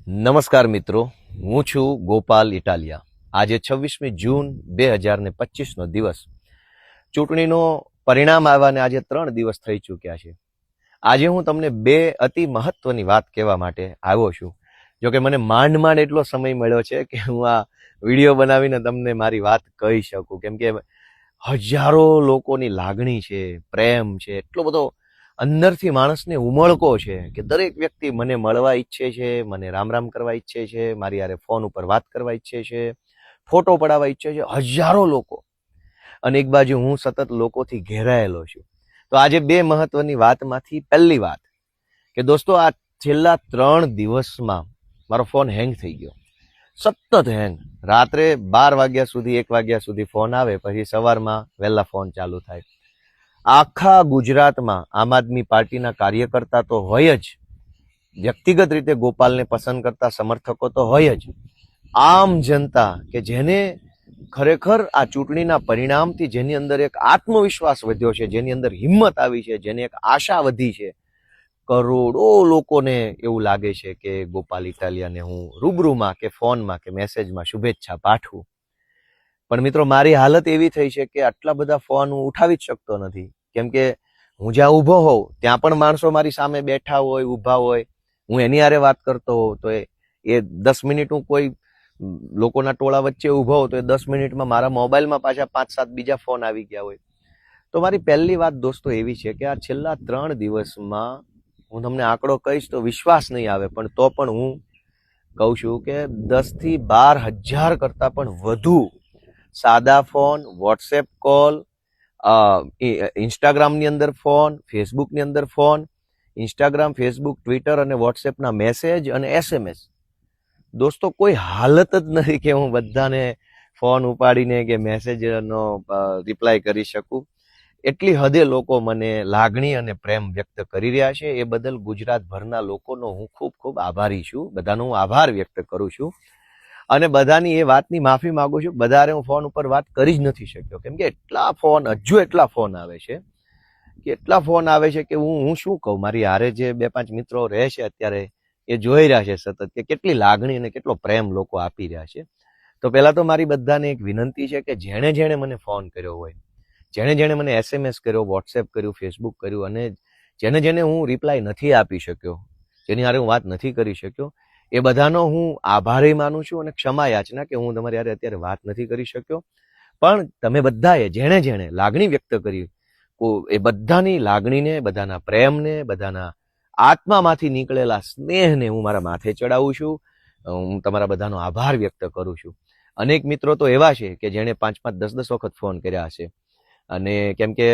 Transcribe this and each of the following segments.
નમસ્કાર મિત્રો, હું છું ગોપાલ ઇટાલિયા. આજે 26મી જૂન 2025નો દિવસ. ચૂંટણીનો પરિણામ આવ્યાને આજે 3 દિવસ થઈ ચૂક્યા છે. આજે હું તમને બે અતિ મહત્વની વાત કહેવા માટે આવ્યો છું. જોકે મને માંડ એટલો સમય મળ્યો છે કે હું આ વિડીયો બનાવીને તમને મારી વાત કહી શકું, કેમ કે હજારો લોકોની લાગણી છે, પ્રેમ છે, એટલો બધો અંદરથી માણસને ઉમળકો છે કે દરેક વ્યક્તિ મને મળવા ઈચ્છે છે, મને રામ રામ કરવા ઈચ્છે છે, મારી હારે ફોન ઉપર વાત કરવા ઈચ્છે છે, ફોટો પડાવવા ઈચ્છે છે, હજારો લોકો. અને એક બાજુ હું સતત લોકોથી ઘેરાયેલો છું. તો આજે બે મહત્વની વાતમાંથી પહેલી વાત કે દોસ્તો, આ છેલ્લા 3 દિવસમાં મારો ફોન હેંગ થઈ ગયો, સતત હેંગ. રાત્રે 12 વાગ્યા સુધી 1 વાગ્યા સુધી ફોન આવે, પછી સવારમાં વહેલા ફોન ચાલુ થાય. આખા ગુજરાતમાં આમ આદમી પાર્ટીના કાર્યકર્તા તો હોય જ, વ્યક્તિગત રીતે ગોપાલને પસંદ કરતા સમર્થકો તો હોય જ, આમ જનતા કે જેને ખરેખર આ ચૂંટણીના પરિણામથી જેની અંદર એક આત્મવિશ્વાસ વધ્યો છે, જેની અંદર હિંમત આવી છે, જેની એક આશા વધી છે, કરોડો લોકોને એવું લાગે છે કે ગોપાલ ઇટાલિયાને હું રૂબરૂમાં કે ફોનમાં કે મેસેજમાં શુભેચ્છા પાઠવું. પણ મિત્રો, મારી હાલત એવી થઈ છે કે આટલા બધા ફોન હું ઉઠાવી જ શકતો નથી, કેમ કે હું જ્યાં ઊભો હોઉં ત્યાં પણ માણસો મારી સામે બેઠા હોય, ઊભા હોય. હું એની હારે વાત કરતો હોઉં તો એ 10 મિનિટ હું કોઈ લોકોના ટોળા વચ્ચે ઊભો હોઉં તો એ 10 મિનિટમાં મારા મોબાઈલમાં પાછા 5-7 બીજા ફોન આવી ગયા હોય. તો મારી પહેલી વાત દોસ્તો એવી છે કે આ છેલ્લા 3 દિવસમાં હું તમને આંકડો કહીશ તો વિશ્વાસ નહીં આવે, પણ તો પણ હું કહું છું કે 10 થી 12 હજાર કરતાં પણ વધુ સાદા ફોન, વોટ્સએપ કોલ, ઇન્સ્ટાગ્રામની અંદર ફોન, ફેસબુકની અંદર ફોન, ઇન્સ્ટાગ્રામ, ફેસબુક, ટ્વિટર અને વોટ્સએપના મેસેજ અને SMS. દોસ્તો, કોઈ હાલત જ નથી કે હું બધાને ફોન ઉપાડીને કે મેસેજનો રિપ્લાય કરી શકું. એટલી હદે લોકો મને લાગણી અને પ્રેમ વ્યક્ત કરી રહ્યા છે. એ બદલ ગુજરાતભરના લોકોનો હું ખૂબ ખૂબ આભારી છું. બધાનો હું આભાર વ્યક્ત કરું છું અને બધાની એ વાતની માફી માંગુ છું. બધારે હું ફોન ઉપર વાત કરી જ નથી શક્યો, કેમ કે એટલા ફોન આવે છે કે એટલા ફોન આવે છે કે હું શું કહું. મારી હારે જે 2-5 મિત્રો રહે છે અત્યારે, એ જોઈ રહ્યા છે સતત કે કેટલી લાગણી અને કેટલો પ્રેમ લોકો આપી રહ્યા છે. તો પહેલા તો મારી બધાને એક વિનંતી છે કે જેણે મને ફોન કર્યો હોય, જેણે મને SMS કર્યો, વોટ્સએપ કર્યું, ફેસબુક કર્યું અને જેને હું રિપ્લાય નથી આપી શક્યો, જેની હારે હું વાત નથી કરી શક્યો, એ બધાનો હું આભારી માનું છું અને ક્ષમા યાચના કે હું તમારી હારે અત્યારે વાત નથી કરી શક્યો. પણ તમે બધાએ જેણે લાગણી વ્યક્ત કરી, એ બધાની લાગણીને, બધાના પ્રેમને, બધાના આત્મામાંથી નીકળેલા સ્નેહને હું મારા માથે ચડાવું છું. હું તમારા બધાનો આભાર વ્યક્ત કરું છું. અનેક મિત્રો તો એવા છે કે જેણે 5-5, 10-10 વખત ફોન કર્યા હશે, અને કેમ કે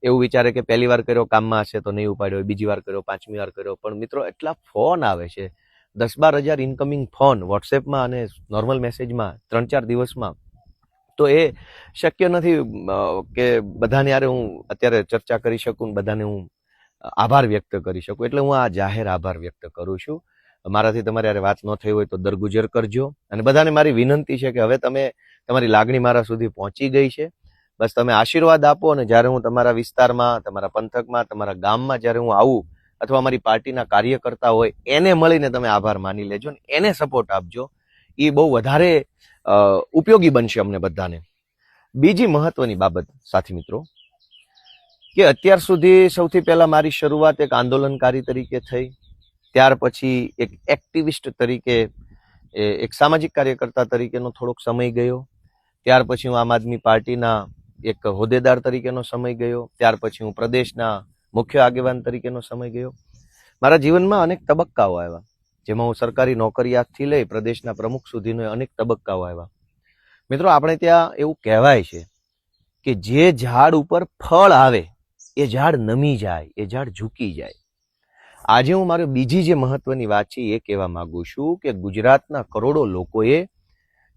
એવું વિચારે કે પહેલી વાર કર્યો કામમાં હશે તો નહીં ઉપાડ્યો, બીજી વાર કર્યો, 5મી વાર કર્યો. પણ મિત્રો, એટલા ફોન આવે છે, 10-12 હજાર ઇન્કમિંગ ફોન વોટ્સએપમાં અને નોર્મલ મેસેજમાં 3-4 દિવસમાં. તો એ શક્ય નથી કે બધાને યારે હું અત્યારે ચર્ચા કરી શકું, બધાને હું આભાર વ્યક્ત કરી શકું. એટલે હું આ જાહેર આભાર વ્યક્ત કરું છું. મારાથી તમારે યારે વાત ન થઈ હોય તો દરગુજર કરજો. અને બધાને મારી વિનંતી છે કે હવે તમારી લાગણી મારા સુધી પહોંચી ગઈ છે. બસ તમે આશીર્વાદ આપો, અને જ્યારે હું તમારા વિસ્તારમાં, તમારા પંથકમાં, તમારા ગામમાં જ્યારે હું આવું, અથવા અમારી પાર્ટીના કાર્યકર્તા હોય એને મળીને તમે આભાર માની લેજો ને એને સપોર્ટ આપજો. એ બહુ વધારે ઉપયોગી બનશે અમને બધાને. બીજી મહત્વની બાબત સાથી મિત્રો, કે અત્યાર સુધી સૌથી પહેલા મારી શરૂઆત એક આંદોલનકારી તરીકે થઈ, ત્યાર પછી એક એક્ટિવિસ્ટ તરીકે, એક સામાજિક કાર્યકર્તા તરીકેનો થોડોક સમય ગયો. ત્યાર પછી હું આમ આદમી પાર્ટીના એક હોદ્દેદાર તરીકેનો સમય ગયો. ત્યાર પછી હું પ્રદેશના મુખ્ય આગેવાન તરીકેનો સમય ગયો. મારા જીવનમાં અનેક તબક્કાઓ આવ્યા, જેમાં હું સરકારી નોકરિયાતથી લઈ પ્રદેશના પ્રમુખ સુધીનો અનેક તબક્કાઓ આવ્યા. મિત્રો, આપણે ત્યાં એવું કહેવાય છે કે જે ઝાડ ઉપર ફળ આવે એ ઝાડ નમી જાય, એ ઝાડ ઝૂકી જાય. આજે હું મારી બીજી જે મહત્વની વાત છે એ કહેવા માંગુ છું કે ગુજરાતના કરોડો લોકોએ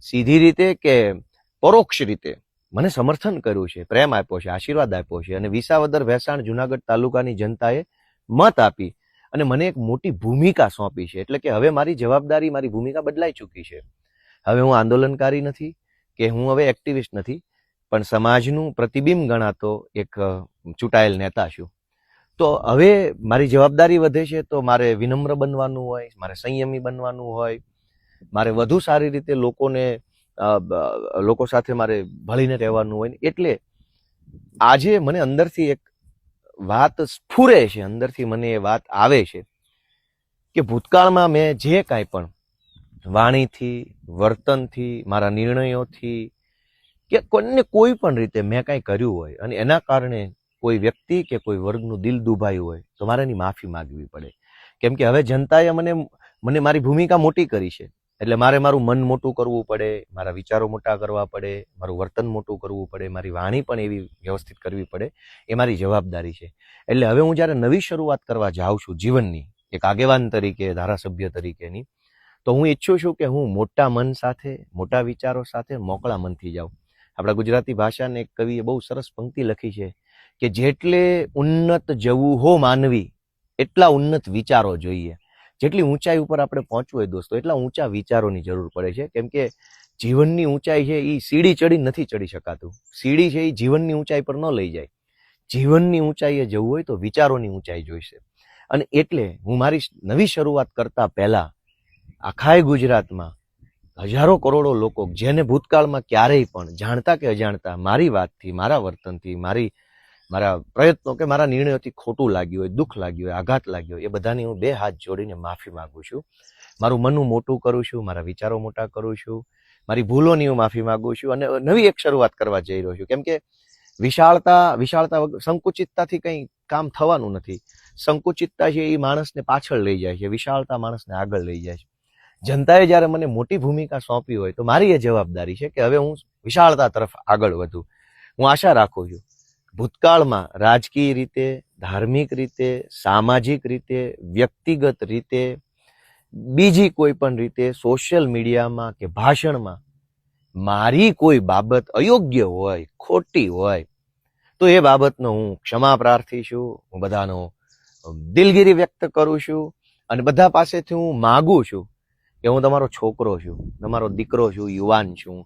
સીધી રીતે કે પરોક્ષ રીતે મને સમર્થન કર્યું છે, પ્રેમ આપ્યો છે, આશીર્વાદ આપ્યો છે. અને વિસાવદર, ભેસાણ, જુનાગઢ તાલુકાની જનતાએ મત આપી અને મને એક મોટી ભૂમિકા સોંપી છે. એટલે કે હવે મારી જવાબદારી, મારી ભૂમિકા બદલાઈ ચૂકી છે. હવે હું આંદોલનકારી નથી કે હું હવે એક્ટિવિસ્ટ નથી, પણ સમાજનું પ્રતિબિંબ ગણાતો એક ચૂંટાયેલ નેતા છું. તો હવે મારી જવાબદારી વધે છે, તો મારે વિનમ્ર બનવાનું હોય, મારે સંયમી બનવાનું હોય, મારે વધુ સારી રીતે લોકો સાથે મારે ભળીને રહેવાનું હોય. એટલે આજે મને અંદરથી એક વાત સ્ફુરે છે, અંદરથી મને એ વાત આવે છે કે ભૂતકાળમાં મેં જે કાંઈ પણ વાણીથી, વર્તનથી, મારા નિર્ણયોથી કે કોઈ પણ રીતે મેં કાંઈ કર્યું હોય અને એના કારણે કોઈ વ્યક્તિ કે કોઈ વર્ગનું દિલ દુભાયું હોય તો મારે એની માફી માગવી પડે. કેમ કે હવે જનતાએ મને મારી ભૂમિકા મોટી કરી છે, એટલે મારે મારું મન મોટું કરવું પડે, મારા વિચારો મોટા કરવા પડે, મારું વર્તન મોટું કરવું પડે, મારી વાણી પણ એવી વ્યવસ્થિત કરવી પડે. એ મારી જવાબદારી છે. એટલે હવે હું જ્યારે નવી શરૂઆત કરવા જાઉં છું જીવનની, એક આગેવાન તરીકે, ધારાસભ્ય તરીકેની, તો હું ઈચ્છું છું કે હું મોટા મન સાથે, મોટા વિચારો સાથે મોકળા મનથી જાઉં. આપણા ગુજરાતી ભાષાને એક કવિએ બહુ સરસ પંક્તિ લખી છે કે જેટલે ઉન્નત જવું હો માનવી એટલા ઉન્નત વિચારો જોઈએ. જેટલી ઊંચાઈ ઉપર આપણે પહોંચવું હોય દોસ્તો, એટલા ઊંચા વિચારોની જરૂર પડે છે. કેમ કે જીવનની ઊંચાઈ છે એ સીડી ચડી નથી ચડી શકાતું. સીડી છે એ જીવનની ઊંચાઈ પર ન લઈ જાય. જીવનની ઊંચાઈએ જવું હોય તો વિચારોની ઊંચાઈ જોઈશે. અને એટલે હું મારી નવી શરૂઆત કરતા પહેલા આખાય ગુજરાતમાં હજારો કરોડો લોકો જેને ભૂતકાળમાં ક્યારેય પણ જાણતા કે અજાણતા મારી વાતથી, મારા વર્તનથી, મારા પ્રયત્નો કે મારા નિર્ણયોથી ખોટું લાગ્યું હોય, દુઃખ લાગ્યું હોય, આઘાત લાગ્યો હોય, એ બધાની હું 2 હાથ જોડીને માફી માંગુ છું. મારું મન હું મોટું કરું છું, મારા વિચારો મોટા કરું છું, મારી ભૂલોની હું માફી માંગુ છું અને નવી એક શરૂઆત કરવા જઈ રહ્યો છું. કેમ કે વિશાળતા સંકુચિતતાથી કંઈ કામ થવાનું નથી. સંકુચિતતા છે એ માણસને પાછળ લઈ જાય છે, વિશાળતા માણસને આગળ લઈ જાય છે. જનતાએ જ્યારે મને મોટી ભૂમિકા સોંપી હોય તો મારી એ જવાબદારી છે કે હવે હું વિશાળતા તરફ આગળ વધું. હું આશા રાખું છું ભૂતકાળમાં રાજકીય રીતે, ધાર્મિક રીતે, સામાજિક રીતે, વ્યક્તિગત રીતે, બીજી કોઈ પણ રીતે સોશિયલ મીડિયામાં કે ભાષણમાં મારી કોઈ બાબત અયોગ્ય હોય, ખોટી હોય તો એ બાબતનો હું ક્ષમા પ્રાર્થી છું. હું બધાનો દિલગીરી વ્યક્ત કરું છું અને બધા પાસેથી હું માગું છું કે હું તમારો છોકરો છું, તમારો દીકરો છું, યુવાન છું.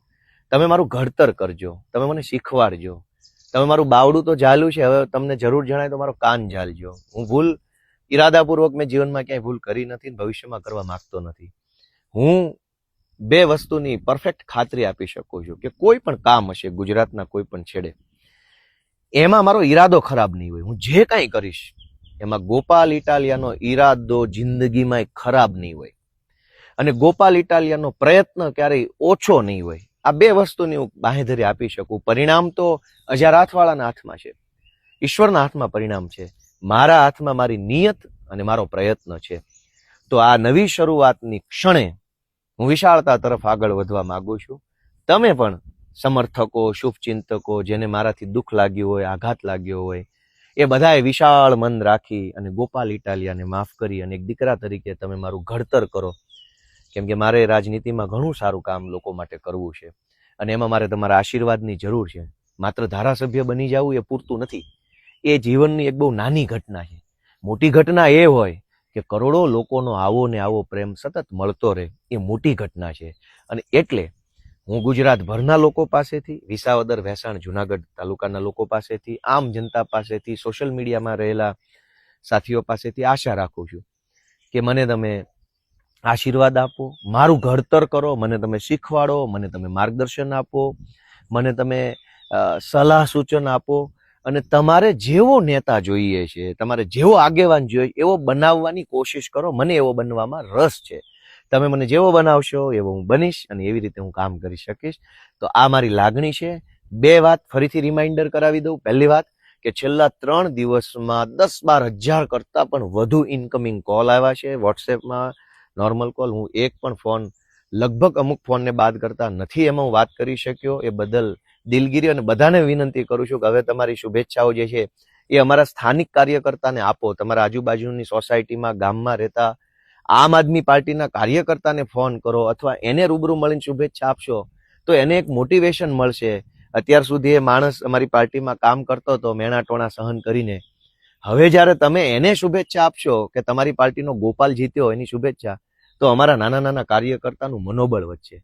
તમે મારું ઘડતર કરજો, તમે મને શીખવાડજો. તમે મારું બાવડું તો ઝાલ્યું છે, હવે તમને જરૂર જણાય તો મારો કાન ઝાલજો. હું ઈરાદાપૂર્વક મેં જીવનમાં ક્યાંય ભૂલ કરી નથી, ભવિષ્યમાં કરવા માંગતો નથી. હું 2 વસ્તુની પરફેક્ટ ખાતરી આપી શકું છું કે કોઈ પણ કામ હશે ગુજરાતના કોઈ પણ છેડે, એમાં મારો ઈરાદો ખરાબ નહીં હોય. હું જે કાંઈ કરીશ એમાં ગોપાલ ઇટાલિયાનો ઈરાદો જિંદગીમાં ખરાબ નહીં હોય અને ગોપાલ ઇટાલિયાનો પ્રયત્ન ક્યારેય ઓછો નહીં હોય. આ 2 વસ્તુની હું બાંહેધરી આપી શકું. પરિણામ તો અજારાથવાળાના હાથમાં છે, ઈશ્વરના હાથમાં પરિણામ છે. મારા હાથમાં મારી નિયત અને મારો પ્રયત્ન છે. તો આ નવી શરૂઆતની ક્ષણે હું વિશાળતા તરફ આગળ વધવા માંગુ છું. તમે પણ સમર્થકો, શુભચિંતકો, જેને મારાથી દુઃખ લાગ્યું હોય, આઘાત લાગ્યો હોય, એ બધાએ વિશાળ મન રાખી અને ગોપાલ ઇટાલિયાને માફ કરી અને એક દીકરા તરીકે તમે મારું ઘડતર કરો. કેમ કે મારે રાજનીતિમાં ઘણું સારું કામ લોકો માટે કરવું છે અને એમાં મારે તમારા આશીર્વાદની જરૂર છે. માત્ર ધારાસભ્ય બની જવું એ પૂરતું નથી. એ જીવનની એક બહુ નાની ઘટના છે. મોટી ઘટના એ હોય કે કરોડો લોકોનો આવો ને આવો પ્રેમ સતત મળતો રહે, એ મોટી ઘટના છે. અને એટલે હું ગુજરાતભરના લોકો પાસેથી, વિસાવદર, ભેસાણ, જુનાગઢ તાલુકાના લોકો પાસેથી, આમ જનતા પાસેથી, સોશિયલ મીડિયામાં રહેલા સાથીઓ પાસેથી આશા રાખું છું કે મને તમે આશીર્વાદ આપો, મારું ઘડતર કરો, મને તમે શીખવાડો, મને તમે માર્ગદર્શન આપો, મને તમે સલાહ સૂચન આપો અને તમારે જેવો નેતા જોઈએ છે, તમારે જેવો આગેવાન જોઈએ એવો બનાવવાની કોશિશ કરો. મને એવો બનવામાં રસ છે. તમે મને જેવો બનાવશો એવો હું બનીશ અને એવી રીતે હું કામ કરી શકીશ. તો આ મારી લાગણી છે. 2 વાત ફરીથી રિમાઇન્ડર કરાવી દઉં. પહેલી વાત કે છેલ્લા 3 દિવસમાં 10-12 હજાર કરતાં પણ વધુ ઇનકમિંગ કોલ આવ્યા છે વોટ્સએપમાં, નોર્મલ કોલ. હું એક પણ ફોન, લગભગ અમુક ફોનને બાદ કરતા નથી એમાં હું વાત કરી શક્યો. એ બદલ દિલગીરી અને બધાને વિનંતી કરું છું કે હવે તમારી શુભેચ્છાઓ જે છે એ અમારા સ્થાનિક કાર્યકર્તાને આપો. તમારા આજુબાજુની સોસાયટીમાં, ગામમાં રહેતા આમ આદમી પાર્ટીના કાર્યકર્તાને ફોન કરો અથવા એને રૂબરૂ મળીને શુભેચ્છા આપશો તો એને એક મોટિવેશન મળશે. અત્યાર સુધી એ માણસ અમારી પાર્ટીમાં કામ કરતો હતો મેણા ટોણા સહન કરીને, હવે જ્યારે તમે એને શુભેચ્છા આપશો કે તમારી પાર્ટીનો ગોપાલ જીત્યો એની શુભેચ્છા, તો અમારા નાના નાના કાર્યકર્તાનું મનોબળ વધશે.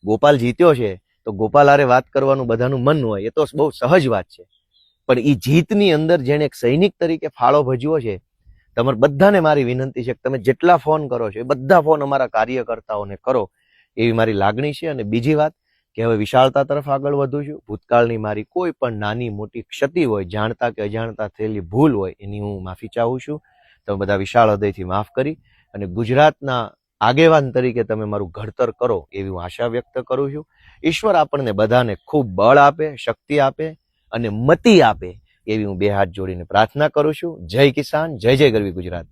ગોપાલ જીત્યો છે તો ગોપાલ હારે વાત કરવાનું બધાનું મન હોય, એ તો બહુ સહજ વાત છે. પણ એ જીતની અંદર જેણે એક સૈનિક તરીકે ફાળો ભજવો છે, તમારે બધાને મારી વિનંતી છે કે તમે જેટલા ફોન કરો છો એ બધા ફોન અમારા કાર્યકર્તાઓને કરો, એવી મારી લાગણી છે. અને બીજી વાત કે હવે વિશાળતા તરફ આગળ વધું છું. ભૂતકાળની મારી કોઈ પણ નાની મોટી ક્ષતિ હોય, જાણતા કે અજાણતા થયેલી ભૂલ હોય, એની હું માફી ચાહું છું. તમે બધા વિશાળ હૃદયથી માફ કરી અને ગુજરાતના આગેવાન તરીકે તમે મારું ઘડતર કરો એવી હું આશા વ્યક્ત કરું છું. ઈશ્વર આપણને બધાને ખૂબ બળ આપે, શક્તિ આપે અને મતિ આપે એવી હું બે હાથ જોડીને પ્રાર્થના કરું છું. જય કિસાન, જય જય ગરવી ગુજરાત.